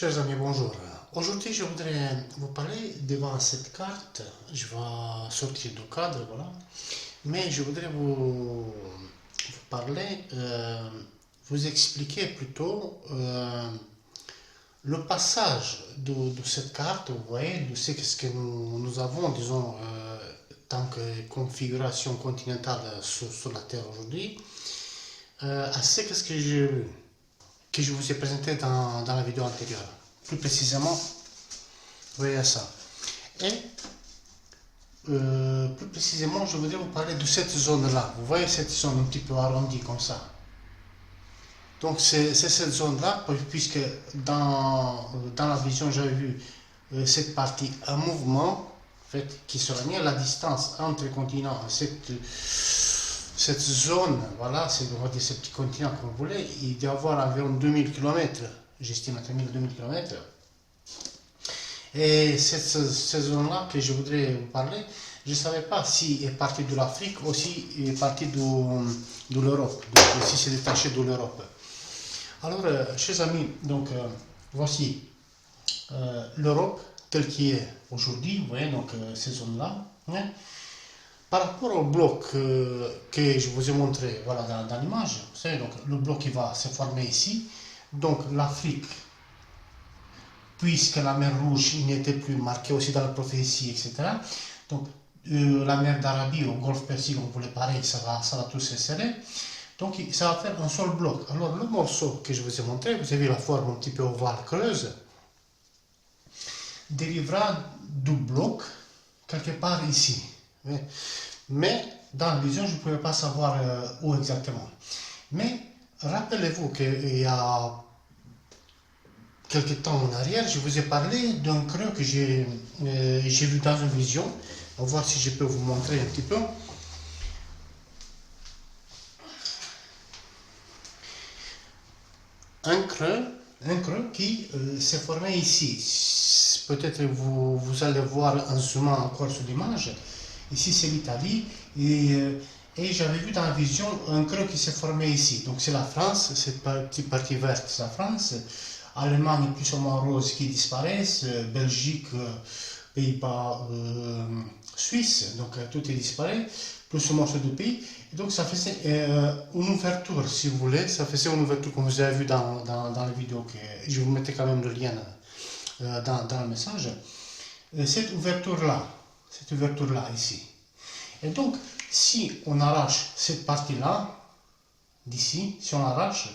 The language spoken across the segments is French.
Chers amis, bonjour. Aujourd'hui, je voudrais vous parler devant cette carte. Je vais sortir du cadre, voilà. Mais je voudrais vous parler, vous expliquer plutôt le passage de cette carte, vous voyez, de ce que nous avons, disons, tant que configuration continentale sur la Terre aujourd'hui, à ce que j'ai vu, que je vous ai présenté dans la vidéo antérieure. Plus précisément, vous voyez ça. Et plus précisément, je voudrais vous parler de cette zone-là. Vous voyez cette zone un petit peu arrondie comme ça. Donc c'est cette zone-là, puisque dans la vision, j'avais vu cette partie en mouvement, en fait, qui sera mis à la distance entre les continents, cette zone, voilà, on va dire ce petit continent comme vous voulez, il doit avoir environ 2000 km, j'estime entre 1000 et 2000 km. Et cette zone-là que je voudrais vous parler, je ne savais pas si est partie de l'Afrique ou si est partie de l'Europe, donc si c'est détaché de l'Europe. Alors, chers amis, donc voici l'Europe telle qu'elle est aujourd'hui, vous voyez, donc ces zones-là. Hein. Par rapport au bloc que je vous ai montré voilà, dans l'image, vous savez, donc, le bloc qui va se former ici, donc l'Afrique, puisque la mer Rouge n'était plus marquée aussi dans la prophétie, etc. Donc la mer d'Arabie au golfe Persique, on voulait pareil, ça va tout se serrer. Donc ça va faire un seul bloc. Alors le morceau que je vous ai montré, vous avez la forme un petit peu ovale creuse, dérivera du bloc quelque part ici. Mais dans la vision, je ne pouvais pas savoir où exactement. Mais rappelez-vous qu'il y a quelques temps en arrière, je vous ai parlé d'un creux que j'ai vu dans une vision. On va voir si je peux vous montrer un petit peu. Un creux qui s'est formé ici. Peut-être vous allez voir en zoomant encore sur l'image. Ici, c'est l'Italie. Et j'avais vu dans la vision un creux qui s'est formé ici. Donc, c'est la France, cette petite partie verte, c'est la France. Allemagne plus ou moins rose qui disparaissent, Belgique, Pays-Bas, Suisse, donc tout est disparu, plus ou moins ces deux pays. Et donc ça faisait une ouverture, si vous voulez, ça faisait une ouverture comme vous avez vu dans la vidéo, que je vous mettais quand même le lien dans le message. Cette ouverture-là ici. Et donc, si on arrache cette partie-là, d'ici, si on l'arrache,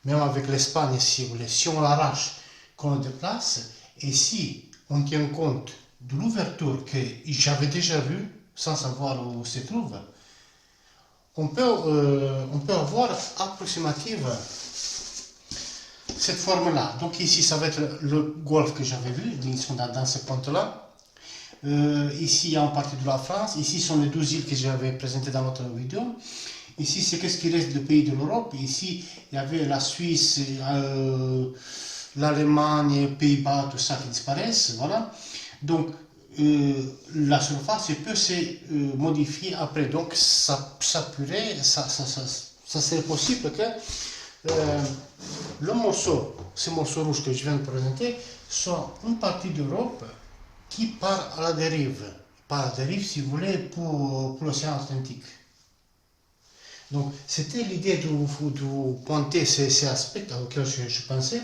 même avec l'Espagne, si vous voulez, si on l'arrache, qu'on le déplace, et si on tient compte de l'ouverture que j'avais déjà vue, sans savoir où se trouve, on peut avoir approximative cette forme-là. Donc ici, ça va être le golfe que j'avais vu, dans ce point-là. Ici, il y a une partie de la France. Ici sont les 12 îles que j'avais présentées dans l'autre vidéo. Ici, c'est qu'est-ce qui reste de pays de l'Europe. Ici, il y avait la Suisse, l'Allemagne, les Pays-Bas, tout ça qui disparaissent. Voilà. Donc, la surface peut se modifier après. Donc, ça serait possible que le morceau, ce morceau rouge que je viens de présenter, soit une partie d'Europe qui part à la dérive. Par la dérive, si vous voulez, pour l'océan Atlantique. Donc, c'était l'idée de pointer ces aspects auxquels je pensais.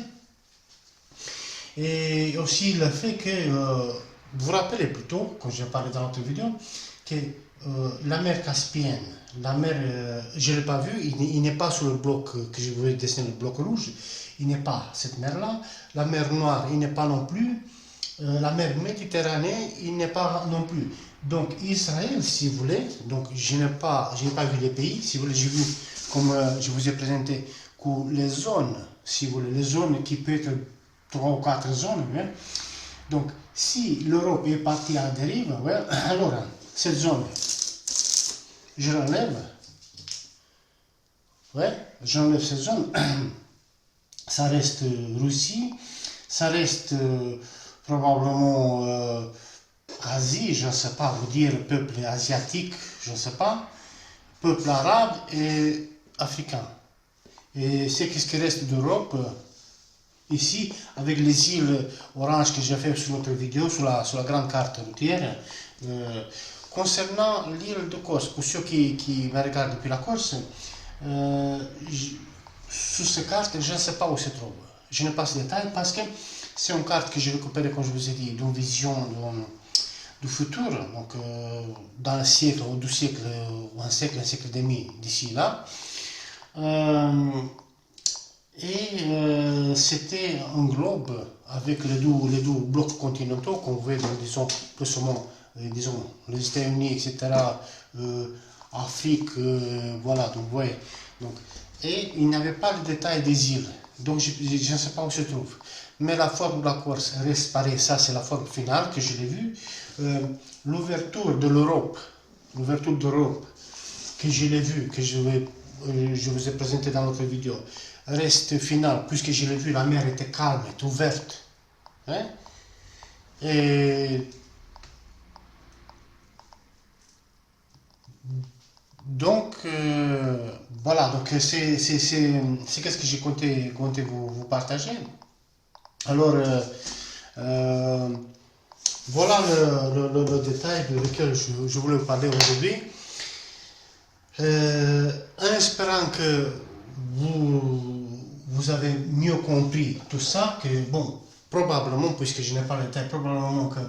Et aussi le fait que, vous vous rappelez plutôt, quand j'ai parlé dans l'autre vidéo, que la mer Caspienne, la mer, je ne l'ai pas vue, il n'est pas sur le bloc que je voulais dessiner, le bloc rouge, il n'est pas cette mer-là. La mer Noire, il n'est pas non plus. La mer Méditerranée, il n'est pas non plus. Donc Israël, si vous voulez, donc je n'ai pas vu les pays, si vous voulez, j'ai vu, comme je vous ai présenté, que les zones, si vous voulez, les zones qui peuvent être 3 ou 4 zones, hein. Donc si l'Europe est partie à la dérive, ouais, alors cette zone, je l'enlève, ouais, j'enlève cette zone, ça reste Russie, ça reste probablement Asie, je ne sais pas vous dire, peuple asiatique, je ne sais pas, peuple arabe et africain. Et c'est ce qui reste d'Europe, ici, avec les îles oranges que j'ai fait sur notre vidéo, sur la grande carte routière. Concernant l'île de Corse, pour ceux qui me regardent depuis la Corse, sur cette carte, je ne sais pas où se trouve. Je n'ai pas ce détail parce que c'est une carte que j'ai récupérée, comme je vous ai dit, d'une vision du futur, donc dans un siècle ou deux siècles, ou un siècle et demi d'ici là. C'était un globe avec les deux blocs continentaux qu'on voit, disons, plus ou moins, disons, les États-Unis, etc., Afrique, voilà, donc, ouais. Donc, et il n'avait pas le détail des îles, donc je ne sais pas où se trouve. Mais la forme de la Corse reste pareille, ça c'est la forme finale que je l'ai vue. L'ouverture d'Europe, que je l'ai vue, que je vous ai présenté dans notre vidéo, reste finale, puisque je l'ai vu, la mer était calme, était ouverte. Hein? Et donc, voilà, donc c'est qu'est-ce que j'ai compté vous partager. Alors, voilà le détail de lequel je voulais vous parler aujourd'hui. En espérant que vous avez mieux compris tout ça, que bon, probablement, puisque je n'ai pas le détail, probablement que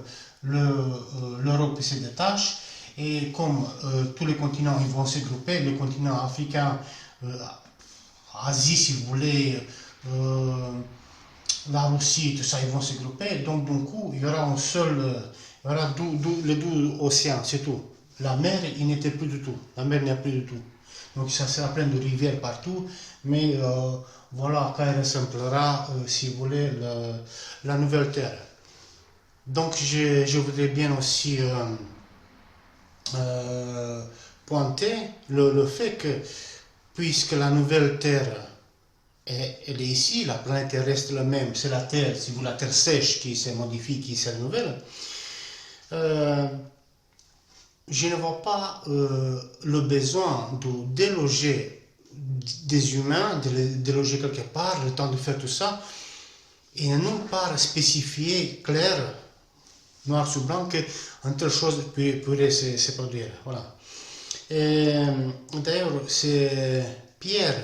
l'Europe se détache, et comme tous les continents ils vont se grouper, le continent africain, Asie si vous voulez, la Russie, tout ça, ils vont se grouper, donc d'un coup, il y aura un seul, il y aura les deux océans, c'est tout. La mer, il n'était plus du tout, la mer n'est plus du tout. Donc ça sera plein de rivières partout, mais voilà, quand elle ressemblera, si vous voulez, la nouvelle terre. Donc je voudrais bien aussi pointer le fait que, puisque la nouvelle terre, elle est ici, la planète reste la même, c'est la terre, si vous la terre sèche qui se modifie, qui se renouvelle, je ne vois pas le besoin de déloger des humains, de les déloger quelque part, le temps de faire tout ça, et non pas spécifier clair, noir sur blanc, qu'une telle chose pourrait se produire. Voilà. D'ailleurs, c'est Pierre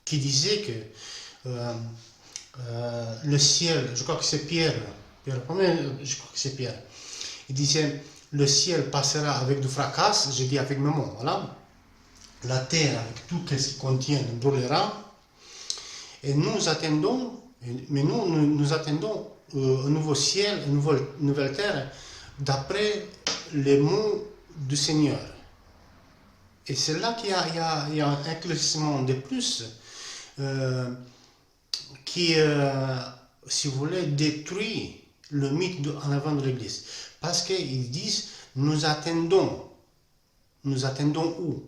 qui disait que le ciel, je crois que c'est Pierre, je crois que c'est Pierre, il disait le ciel passera avec du fracas, je dis avec mes mots, voilà. La terre avec tout ce qu'il contient brûlera, et nous attendons, nous attendons un nouveau ciel, une nouvelle terre, d'après les mots du Seigneur. Et c'est là qu'il y a un éclaircissement de plus qui, si vous voulez, détruit le mythe en avant de l'Église. Parce qu'ils disent, nous attendons où?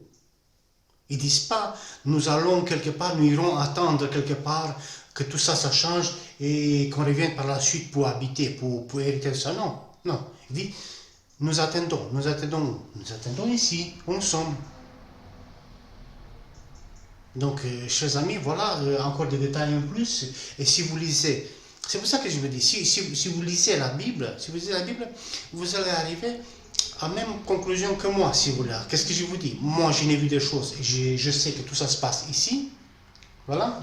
Ils ne disent pas, nous allons quelque part, nous irons attendre quelque part que tout ça, ça change et qu'on revienne par la suite pour habiter, pour hériter ça. Non, non. Ils disent, nous attendons ici, où nous sommes. Donc, chers amis, voilà, encore des détails en plus. Et si vous lisez, c'est pour ça que je vous dis, si vous lisez la Bible, vous allez arriver à la même conclusion que moi, si vous voulez. Qu'est-ce que je vous dis? Moi, je n'ai vu des choses, et je sais que tout ça se passe ici. Voilà,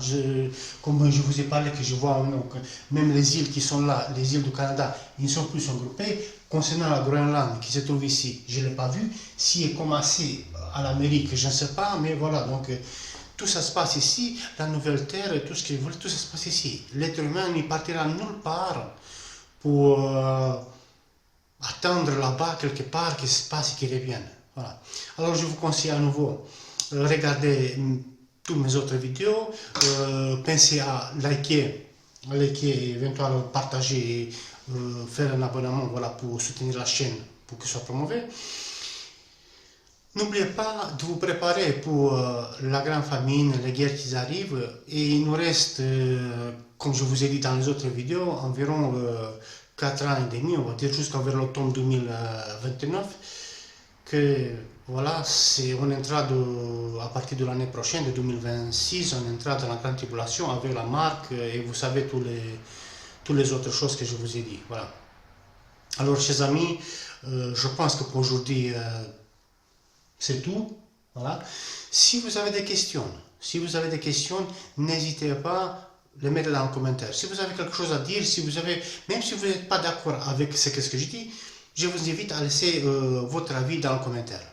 comme je vous ai parlé, que je vois donc, même les îles qui sont là, les îles du Canada, ils ne sont plus regroupées. Concernant la Groenland qui se trouve ici, je ne l'ai pas vu. Si est commencé à l'Amérique, je ne sais pas, mais voilà, donc tout ça se passe ici, la nouvelle terre, tout ce qu'ils veulent, tout ça se passe ici. L'être humain n'y partira nulle part pour attendre là-bas quelque part qu'il se passe et qu'il revienne. Voilà. Alors je vous conseille à nouveau, regardez toutes mes autres vidéos, pensez à liker, éventuellement partager et faire un abonnement, voilà, pour soutenir la chaîne, pour qu'elle soit promovée. N'oubliez pas de vous préparer pour la grande famine, les guerres qui arrivent, et il nous reste, comme je vous ai dit dans les autres vidéos, environ 4 ans et demi, on va dire jusqu'à vers l'automne 2029, que voilà, on entra à partir de l'année prochaine, de 2026, on entra dans la grande tribulation avec la marque et vous savez toutes les autres choses que je vous ai dit. Voilà. Alors, chers amis, je pense que pour aujourd'hui, c'est tout. Voilà. Si vous avez des questions, n'hésitez pas à les mettre dans les commentaires. Si vous avez quelque chose à dire, même si vous n'êtes pas d'accord avec ce que je dis, je vous invite à laisser votre avis dans les commentaires.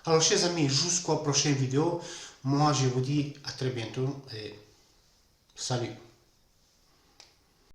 Alors, chers amis, jusqu'à la prochaine vidéo. Moi, je vous dis à très bientôt et salut.